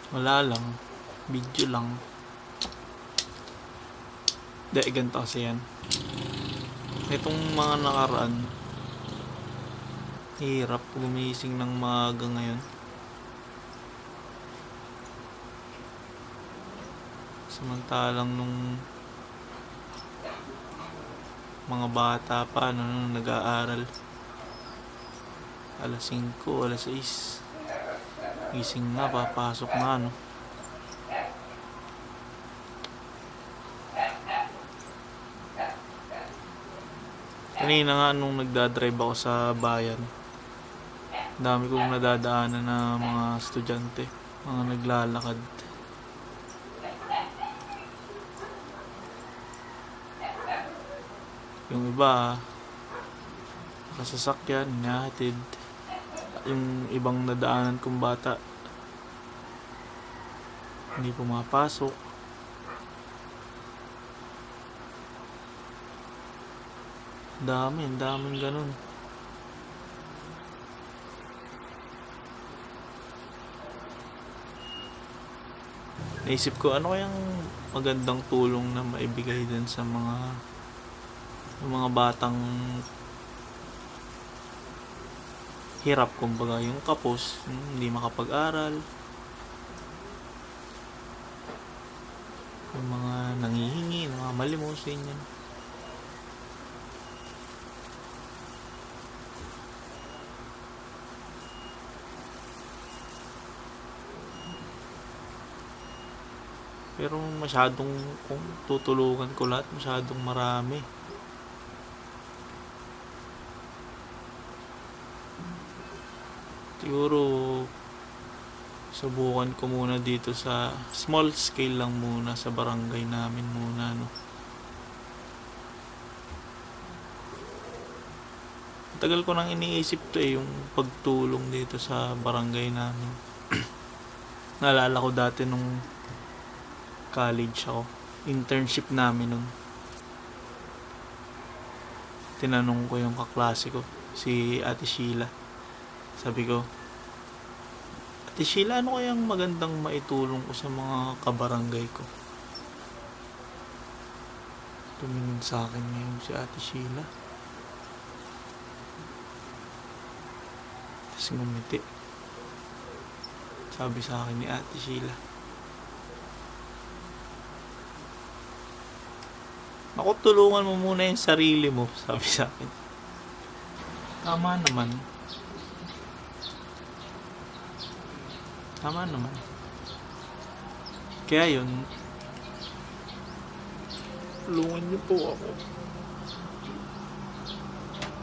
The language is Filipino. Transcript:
Wala lang. Video lang. Di, ganito kasi yan. Itong mga nakaraan, hirap gumising ng maaga ngayon. Samantalang nung mga bata pa, nung nag-aaral, alas 5, alas 6, gising na, papasok na, no? Kanina nga nung nagdadrive ako sa bayan, dami kong nadadaanan na mga estudyante, mga naglalakad. Yung iba, nakasasakyan, inahatid. Yung ibang nadaanan kong bata, hindi pumapasok. Daming ganun. Naisip ko, ano kayang magandang tulong na maibigay din sa mga batang hirap, kumbaga yung kapos, hindi makapag-aral, yung mga nangihingi, mga malimusin yan. Pero masyadong, kung tutulungan ko lahat, masyadong marami. Siguro, subukan ko muna dito sa small scale lang muna sa barangay namin muna, no. Tagal ko nang iniisip to yung pagtulong dito sa barangay namin. Naalala ko dati nung college ako, internship namin nun. Tinanong ko yung kaklase ko, si Ate Sheila. Sabi ko, Ate Sheila, ano kayang magandang maitulong ko sa mga kabarangay ko? Tumingin sa akin ngayon si Ate Sheila. Tapos ngumiti. Sabi sa akin ni Ate Sheila, ako, tulungan mo muna yung sarili mo, sabi sa akin. Tama naman. Tama naman. Kaya yun, tulungan niyo po ako.